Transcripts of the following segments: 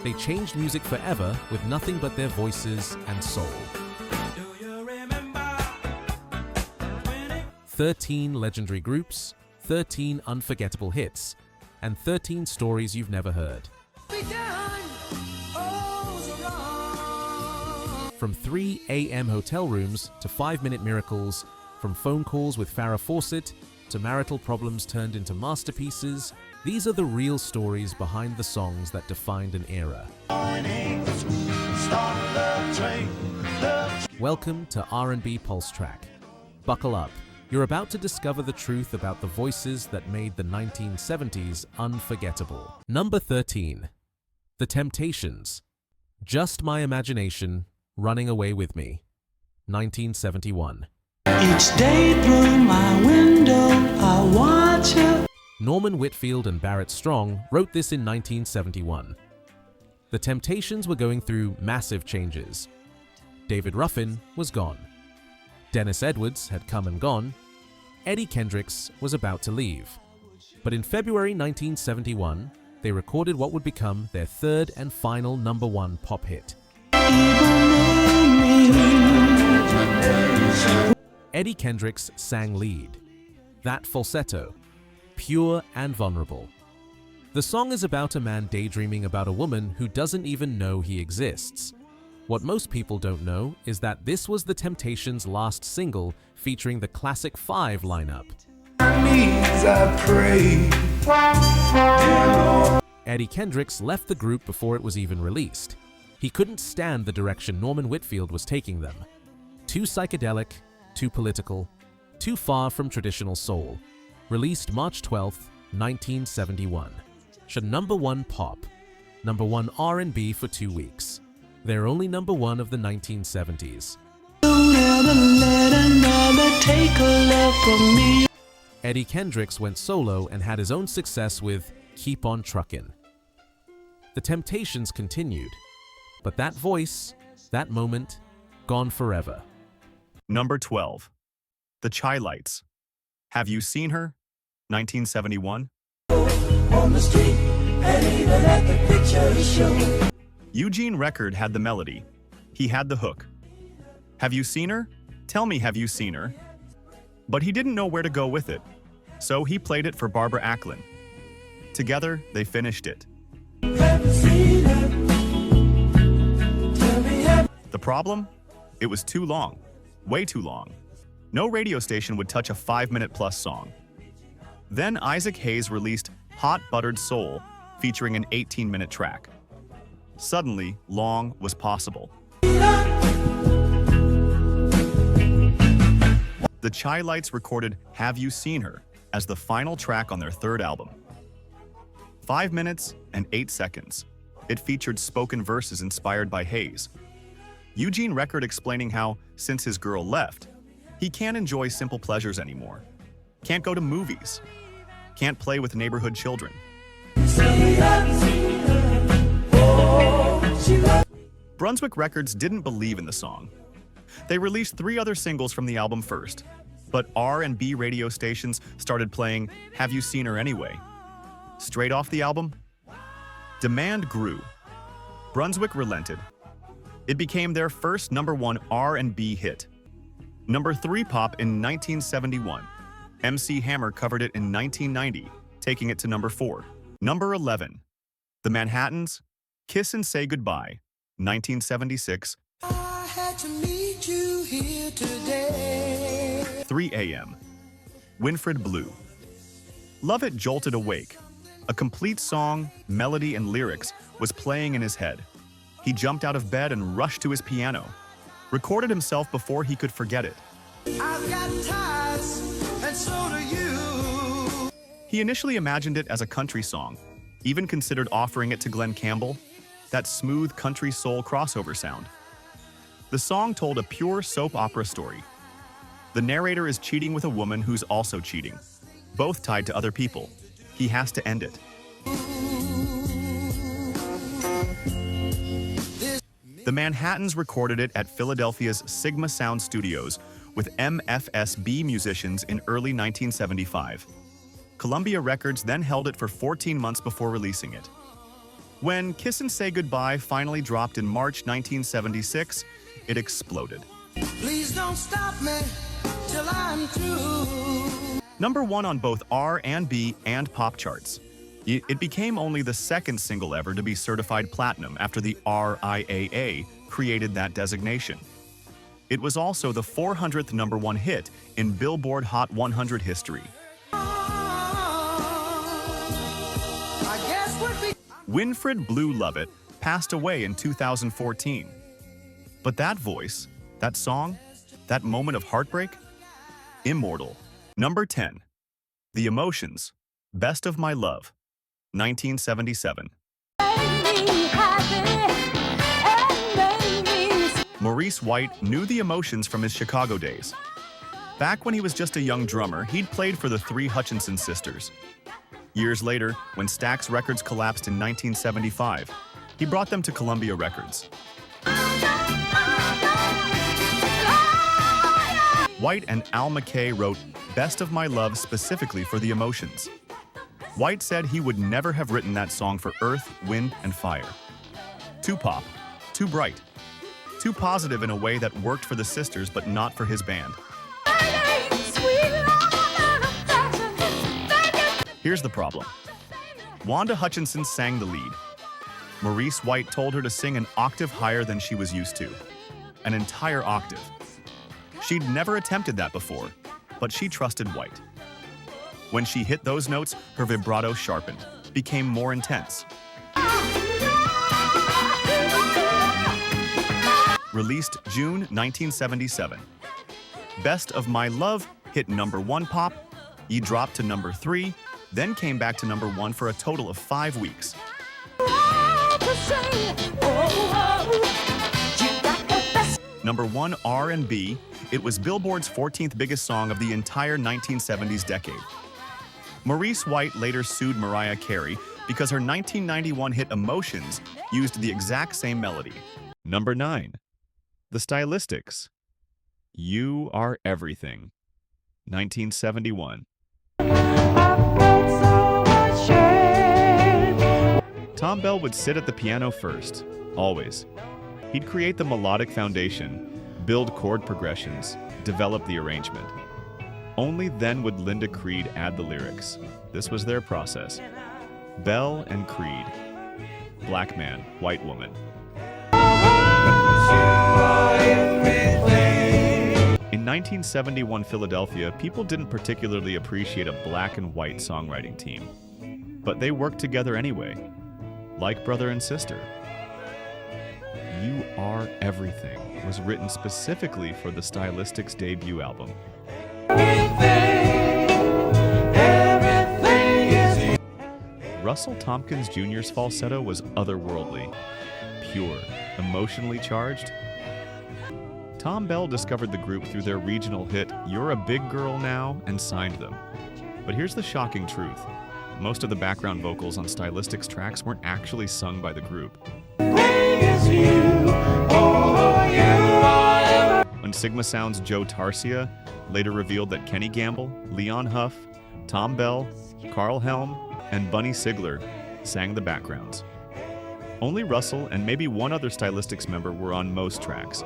They changed music forever with nothing but their voices and soul. 13 legendary groups, 13 unforgettable hits, and 13 stories you've never heard. From 3 a.m. hotel rooms to 5-minute miracles, from phone calls with Farrah Fawcett to marital problems turned into masterpieces, these are the real stories behind the songs that defined an era. Welcome to R&B Pulse Track. Buckle up. You're about to discover the truth about the voices that made the 1970s unforgettable. Number 13. The Temptations. Just My Imagination, Running Away With Me. 1971. Each day through my window, I watch you. Norman Whitfield and Barrett Strong wrote this in 1971. The Temptations were going through massive changes. David Ruffin was gone. Dennis Edwards had come and gone. Eddie Kendricks was about to leave. But in February 1971, they recorded what would become their third and final #1 pop hit. Eddie Kendricks sang lead. That falsetto, pure and vulnerable. The song is about a man daydreaming about a woman who doesn't even know he exists. What most people don't know is that this was the Temptations' last single featuring the Classic Five lineup. Eddie Kendricks left the group before it was even released. He couldn't stand the direction Norman Whitfield was taking them. Too psychedelic, too political, too far from traditional soul. Released March 12, 1971. Should #1 pop, #1 R&B for 2 weeks. They're only #1 of the 1970s. Don't ever let another take a love from me. Eddie Kendricks went solo and had his own success with Keep On Truckin'. The Temptations continued, but that voice, that moment, gone forever. Number 12. The Chi-Lites. Have You Seen Her? 1971. On the street, and even at the picture show. Eugene Record had the melody. He had the hook. Have you seen her? Tell me, have you seen her? But he didn't know where to go with it, so he played it for Barbara Acklin. Together, they finished it. The problem? It was too long. Way too long. No radio station would touch a 5-minute-plus song. Then Isaac Hayes released Hot Buttered Soul, featuring an 18-minute track. Suddenly, long was possible. The Chi-Lites recorded Have You Seen Her as the final track on their third album. 5 minutes and 8 seconds. It featured spoken verses inspired by Hayes. Eugene Record explaining how, since his girl left, he can't enjoy simple pleasures anymore. Can't go to movies. Can't play with neighborhood children. Brunswick Records didn't believe in the song. They released 3 other singles from the album first, but R&B radio stations started playing Have You Seen Her anyway. Straight off the album, demand grew. Brunswick relented. It became their first #1 R&B hit. #3 pop in 1971. MC Hammer covered it in 1990, taking it to #4. Number 11. The Manhattans, Kiss and Say Goodbye, 1976. I had to meet you here today. 3 a.m. Winfred Blue. Love It jolted awake. A complete song, melody, and lyrics was playing in his head. He jumped out of bed and rushed to his piano, recorded himself before he could forget it. I've got ties, and so do you. He initially imagined it as a country song, even considered offering it to Glenn Campbell, that smooth country soul crossover sound. The song told a pure soap opera story. The narrator is cheating with a woman who's also cheating, both tied to other people. He has to end it. The Manhattans recorded it at Philadelphia's Sigma Sound Studios with MFSB musicians in early 1975. Columbia Records then held it for 14 months before releasing it. When Kiss and Say Goodbye finally dropped in March 1976, it exploded. Please don't stop me till I'm through. #1 on both R&B and pop charts. It became only the second single ever to be certified platinum after the RIAA created that designation. It was also the 400th #1 hit in Billboard Hot 100 history. Winfred Blue Lovett passed away in 2014. But that voice, that song, that moment of heartbreak? Immortal. #10. The Emotions, Best of My Love, 1977. Maurice White knew the Emotions from his Chicago days. Back when he was just a young drummer, he'd played for the three Hutchinson sisters. Years later, when Stax Records collapsed in 1975, he brought them to Columbia Records. White and Al McKay wrote Best of My Love specifically for the Emotions. White said he would never have written that song for Earth, Wind, and Fire. Too pop, too bright, too positive in a way that worked for the sisters but not for his band. Here's the problem. Wanda Hutchinson sang the lead. Maurice White told her to sing an octave higher than she was used to. An entire octave. She'd never attempted that before, but she trusted White. When she hit those notes, her vibrato sharpened, became more intense. Released June 1977. Best of My Love hit #1 pop, he dropped to #3, then came back to #1 for a total of 5 weeks. #1 R&B, it was Billboard's 14th biggest song of the entire 1970s decade. Maurice White later sued Mariah Carey because her 1991 hit Emotions used the exact same melody. #9. The Stylistics, You Are Everything, 1971. Tom Bell would sit at the piano first, always. He'd create the melodic foundation, build chord progressions, develop the arrangement. Only then would Linda Creed add the lyrics. This was their process. Bell and Creed. Black man, white woman. In 1971 Philadelphia, people didn't particularly appreciate a black and white songwriting team. But they worked together anyway, like brother and sister. You Are Everything was written specifically for the Stylistics' debut album. Russell Tompkins Jr.'s falsetto was otherworldly, pure, emotionally charged. Tom Bell discovered the group through their regional hit, You're a Big Girl Now, and signed them. But here's the shocking truth. Most of the background vocals on Stylistics tracks weren't actually sung by the group. When Sigma Sound's Joe Tarsia later revealed that Kenny Gamble, Leon Huff, Tom Bell, Carl Helm, and Bunny Sigler sang the backgrounds. Only Russell and maybe one other Stylistics member were on most tracks.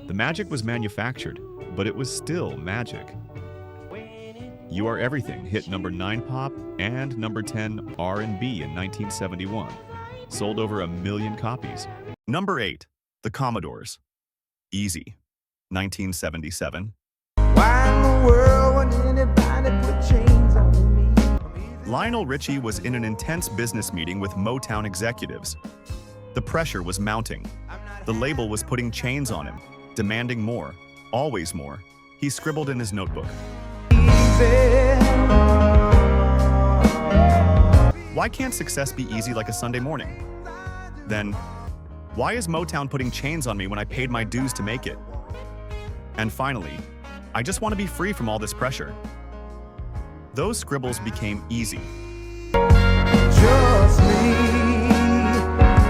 The magic was manufactured, but it was still magic. You Are Everything hit #9 pop and #10 R&B in 1971. Sold over 1 million copies. #8, The Commodores. Easy, 1977. Why in the world would anybody put chains on me? Lionel Richie was in an intense business meeting with Motown executives. The pressure was mounting. The label was putting chains on him, demanding more, always more. He scribbled in his notebook. Why can't success be easy like a Sunday morning? Then, why is Motown putting chains on me when I paid my dues to make it? And finally, I just want to be free from all this pressure. Those scribbles became easy. Just me.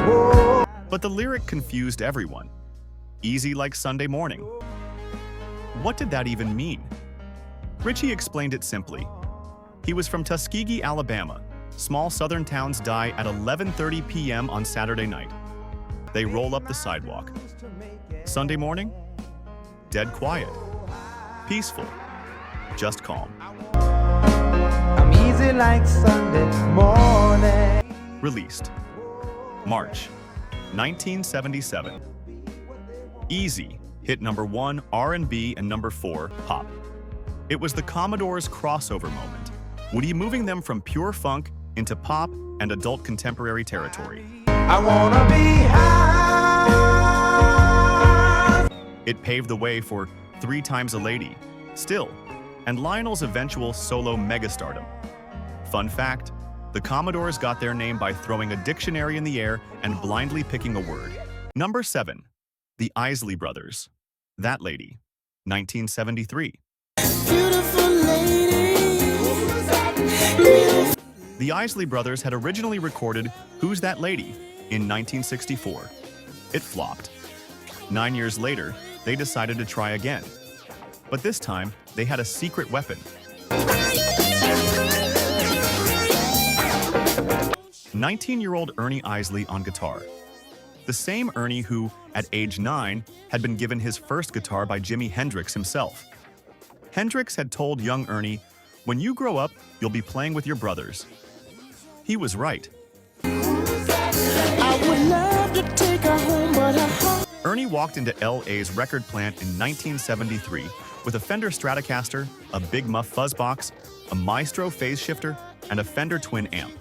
Whoa. But the lyric confused everyone. Easy like Sunday morning. What did that even mean? Richie explained it simply. He was from Tuskegee, Alabama. Small southern towns die at 11:30 p.m. on Saturday night. They roll up the sidewalk. Sunday morning? Dead quiet. Peaceful. Just calm. I'm easy like Sunday morning. Released March 1977. Easy hit number 1 R&B and number 4 pop. It was the Commodores' crossover moment, Woody moving them from pure funk into pop and adult contemporary territory. I wanna be high. It paved the way for 3 Times a Lady, Still, and Lionel's eventual solo megastardom. Fun fact, the Commodores got their name by throwing a dictionary in the air and blindly picking a word. Number 7, the Isley Brothers. That Lady, 1973. Beautiful lady. The Isley Brothers had originally recorded Who's That Lady in 1964. It flopped. 9 years later, they decided to try again. But this time, they had a secret weapon. 19-year-old Ernie Isley on guitar. The same Ernie who, at age 9, had been given his first guitar by Jimi Hendrix himself. Hendrix had told young Ernie, "When you grow up, you'll be playing with your brothers." He was right. I would love to take her home, but Ernie walked into LA's record plant in 1973 with a Fender Stratocaster, a Big Muff fuzz box, a Maestro phase shifter, and a Fender Twin amp.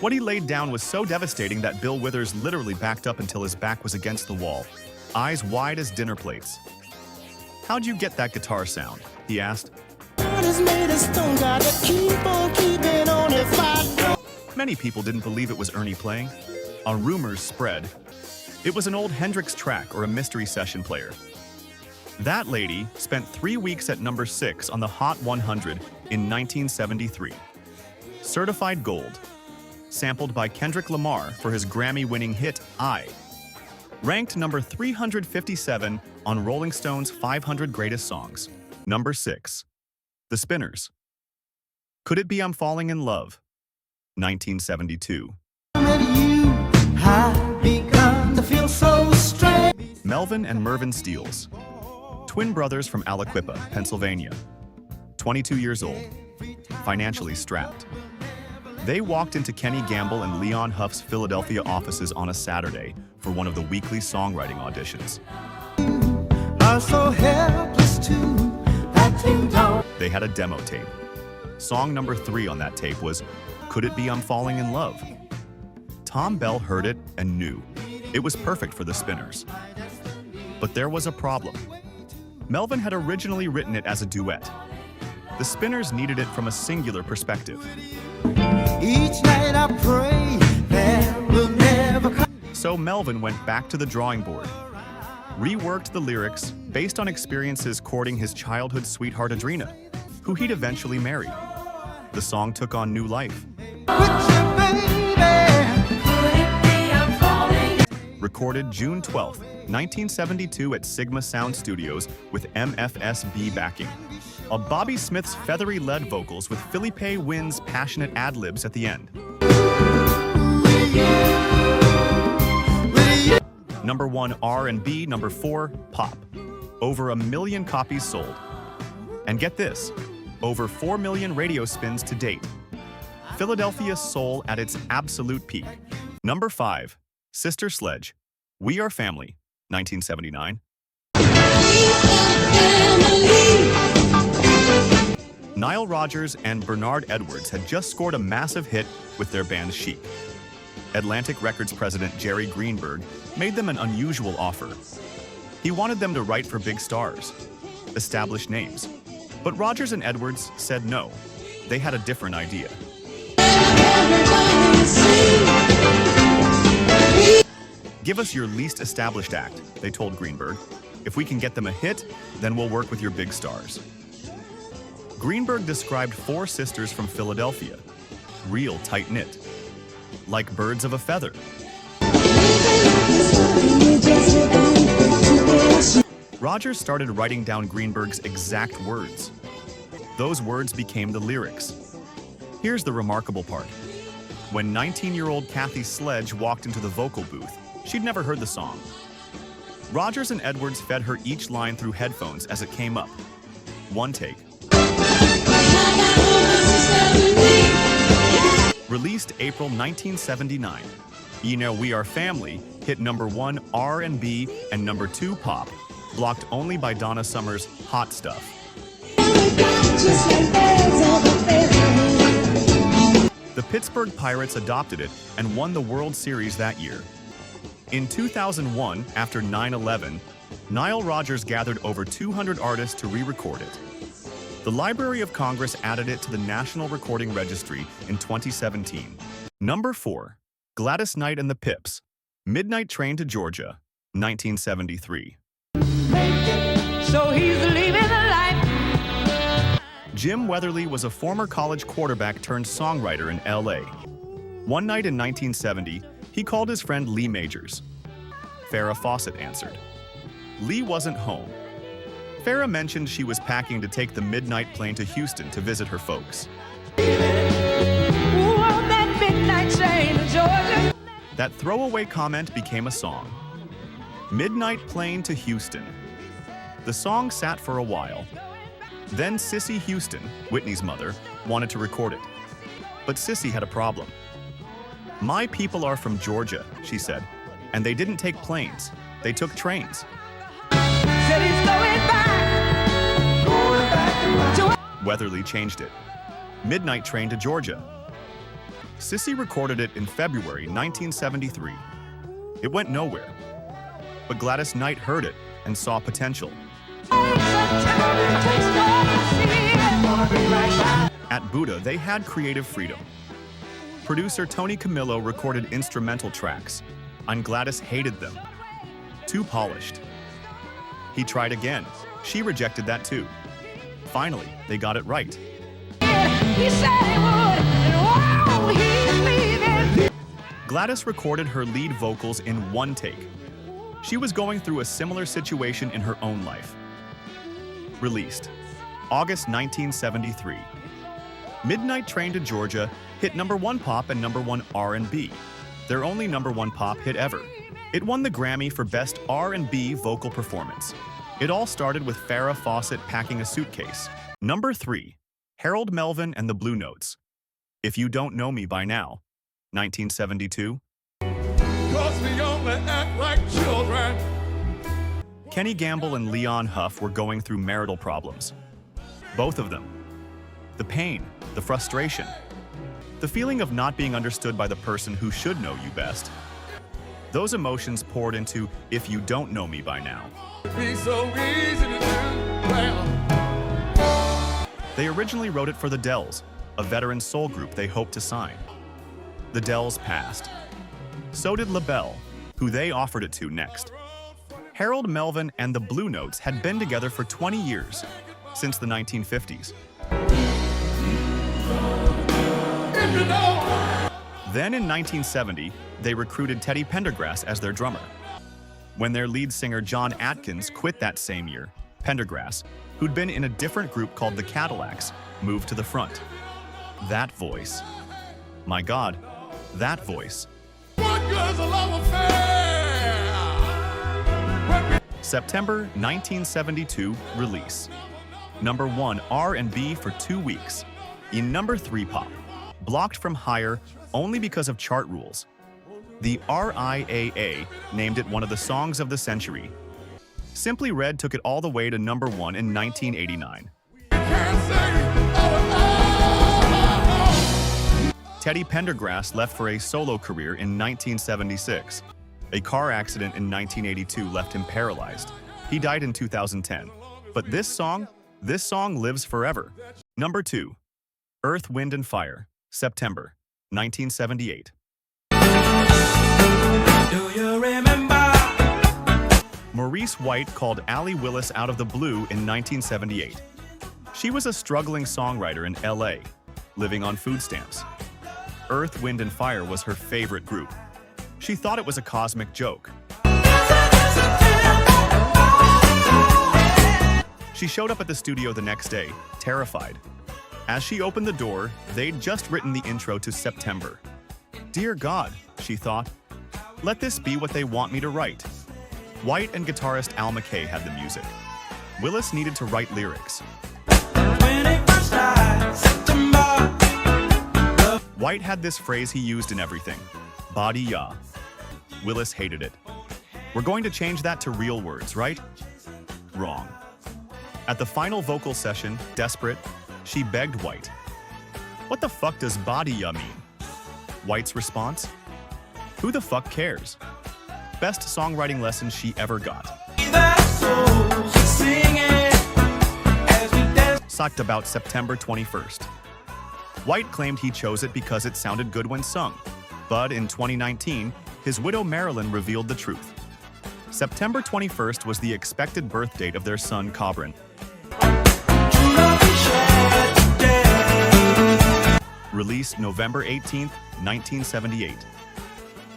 What he laid down was so devastating that Bill Withers literally backed up until his back was against the wall, eyes wide as dinner plates. "How'd you get that guitar sound?" he asked. God has made a stone, gotta keep on keeping on if I don't. Many people didn't believe it was Ernie playing. Rumors spread. It was an old Hendrix track or a mystery session player. That Lady spent 3 weeks at number 6 on the Hot 100 in 1973. Certified gold. Sampled by Kendrick Lamar for his Grammy-winning hit, I. Ranked number 357 on Rolling Stone's 500 Greatest Songs. Number 6. The Spinners. Could It Be I'm Falling in Love? 1972. You have begun to feel so strange. Melvin and Mervyn Steels. Twin brothers from Aliquippa, Pennsylvania. 22 years old. Financially strapped. They walked into Kenny Gamble and Leon Huff's Philadelphia offices on a Saturday for one of the weekly songwriting auditions. I'm so helpless too. That you don't. They had a demo tape. Song number 3 on that tape was Could It Be I'm Falling in Love? Tom Bell heard it and knew. It was perfect for the Spinners. But there was a problem. Melvin had originally written it as a duet. The Spinners needed it from a singular perspective. Each night I pray that will never come. So Melvin went back to the drawing board, reworked the lyrics based on experiences courting his childhood sweetheart Adrena, who he'd eventually marry. The song took on new life. Recorded June 12, 1972 at Sigma Sound Studios with MFSB backing. A Bobby Smith's feathery lead vocals with Philippe Wynn's passionate ad-libs at the end. Number 1 R&B, number 4 pop. Over 1 million copies sold. And get this, over 4 million radio spins to date. Philadelphia soul at its absolute peak. Number 5, Sister Sledge, We Are Family, 1979. Nile Rodgers and Bernard Edwards had just scored a massive hit with their band Chic. Atlantic Records president Jerry Greenberg made them an unusual offer. He wanted them to write for big stars, established names. But Rodgers and Edwards said no. They had a different idea. Give us your least established act, they told Greenberg. If we can get them a hit, then we'll work with your big stars. Greenberg described 4 sisters from Philadelphia, real tight-knit, like birds of a feather. Rodgers started writing down Greenberg's exact words. Those words became the lyrics. Here's the remarkable part. When 19-year-old Kathy Sledge walked into the vocal booth, she'd never heard the song. Rogers and Edwards fed her each line through headphones as it came up. One take. Released April 1979, You Know We Are Family hit #1 R&B and #2 pop, blocked only by Donna Summer's Hot Stuff. The Pittsburgh Pirates adopted it and won the World Series that year. In 2001, after 9/11, Nile Rodgers gathered over 200 artists to re-record it. The Library of Congress added it to the National Recording Registry in 2017. #4, Gladys Knight and the Pips, Midnight Train to Georgia, 1973. So he's leaving the life. Jim Weatherly was a former college quarterback turned songwriter in LA. One night in 1970, he called his friend Lee Majors. Farrah Fawcett answered. Lee wasn't home. Farrah mentioned she was packing to take the midnight plane to Houston to visit her folks. That throwaway comment became a song. Midnight Plane to Houston. The song sat for a while. Then Cissy Houston, Whitney's mother, wanted to record it. But Cissy had a problem. My people are from Georgia, she said, and they didn't take planes, they took trains. Said he's going back to... Weatherly changed it. Midnight Train to Georgia. Cissy recorded it in February 1973. It went nowhere. But Gladys Knight heard it and saw potential. At Buddha, they had creative freedom. Producer Tony Camillo recorded instrumental tracks, and Gladys hated them. Too polished. He tried again. She rejected that too. Finally, they got it right. He said he would, and wow, he's leaving. Gladys recorded her lead vocals in one take. She was going through a similar situation in her own life. Released August 1973. Midnight Train to Georgia hit #1 pop and #1 R&B, their only #1 pop hit ever. It won the Grammy for Best R&B Vocal Performance. It all started with Farrah Fawcett packing a suitcase. #3, Harold Melvin and the Blue Notes, If You Don't Know Me By Now, 1972. 'Cause we only act like children. Kenny Gamble and Leon Huff were going through marital problems. Both of them. The pain, the frustration, the feeling of not being understood by the person who should know you best. Those emotions poured into If You Don't Know Me By Now. Be so easy to do. Well, They originally wrote it for the Dells, a veteran soul group they hoped to sign. The Dells passed. So did LaBelle, who they offered it to next. Harold Melvin and the Blue Notes had been together for 20 years, since the 1950s. if you know, Then in 1970, they recruited Teddy Pendergrass as their drummer. When their lead singer John Atkins quit that same year, Pendergrass, who'd been in a different group called the Cadillacs, moved to the front. That voice. My God, that voice. what good's a love affair? September 1972 release. #1 R&B for 2 weeks. In #3 pop. Blocked from higher only because of chart rules. The RIAA named it one of the songs of the century. Simply Red took it all the way to #1 in 1989. Can't say, Teddy Pendergrass left for a solo career in 1976. A car accident in 1982 left him paralyzed. He died in 2010. But this song lives forever. #2, Earth, Wind and Fire, September, 1978. Do you remember? Maurice White called Allee Willis out of the blue in 1978. She was a struggling songwriter in LA, living on food stamps. Earth, Wind and Fire was her favorite group. She thought it was a cosmic joke. She showed up at the studio the next day, terrified. As she opened the door, they'd just written the intro to September. Dear God, she thought, let this be what they want me to write. White and guitarist Al McKay had the music. Willis needed to write lyrics. White had this phrase he used in everything, ba-dee-ya. Willis hated it. We're going to change that to real words, right? Wrong. At the final vocal session, desperate, she begged White. What the fuck does ba-dee-ya mean? White's response? Who the fuck cares? Best songwriting lesson she ever got. Sucked about September 21st. White claimed he chose it because it sounded good when sung, but in 2019, his widow Marilyn revealed the truth. September 21st was the expected birth date of their son Cobrin. Released November 18th, 1978.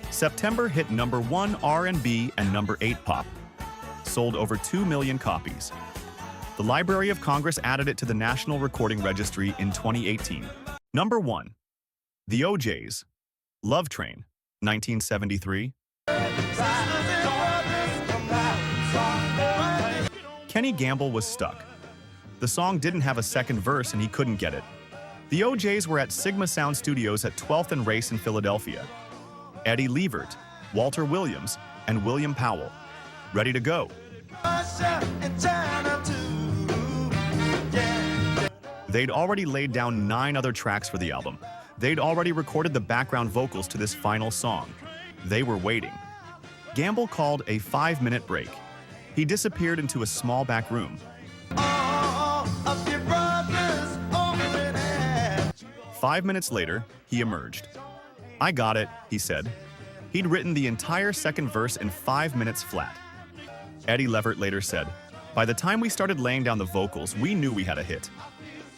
September hit #1 R&B and #8 pop. Sold over 2 million copies. The Library of Congress added it to the National Recording Registry in 2018. Number 1. The O'Jays, Love Train, 1973. Kenny Gamble was stuck. The song didn't have a second verse and he couldn't get it. The O'Jays were at Sigma Sound Studios at 12th and Race in Philadelphia. Eddie Levert, Walter Williams, and William Powell. Ready to go. They'd already laid down 9 other tracks for the album. They'd already recorded the background vocals to this final song. They were waiting. Gamble called a 5-minute break. He disappeared into a small back room. 5 minutes later, he emerged. I got it, he said. He'd written the entire second verse in 5 minutes flat. Eddie Levert later said, by the time we started laying down the vocals, we knew we had a hit.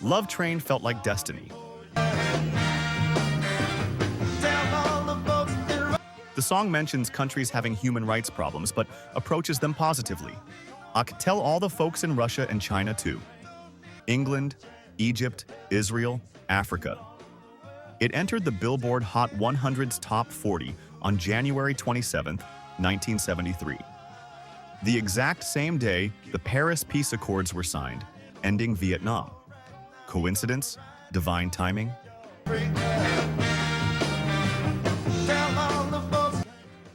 Love Train felt like destiny. The song mentions countries having human rights problems, but approaches them positively. I could tell all the folks in Russia and China too. England, Egypt, Israel, Africa. It entered the Billboard Hot 100's Top 40 on January 27, 1973. The exact same day, the Paris Peace Accords were signed, ending Vietnam. Coincidence? Divine timing?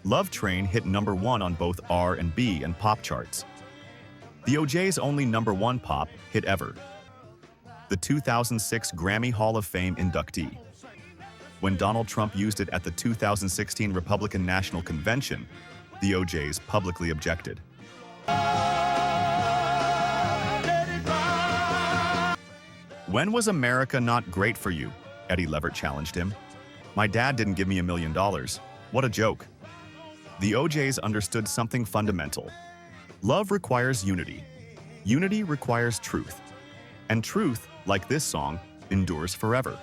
Love Train hit #1 on both R&B and pop charts. The O'Jays' only #1 pop hit ever. The 2006 Grammy Hall of Fame inductee. When Donald Trump used it at the 2016 Republican National Convention, the O'Jays publicly objected. When was America not great for you? Eddie Levert challenged him. My dad didn't give me $1 million. What a joke. The O'Jays understood something fundamental. Love requires unity. Unity requires truth. And truth, like this song, endures forever.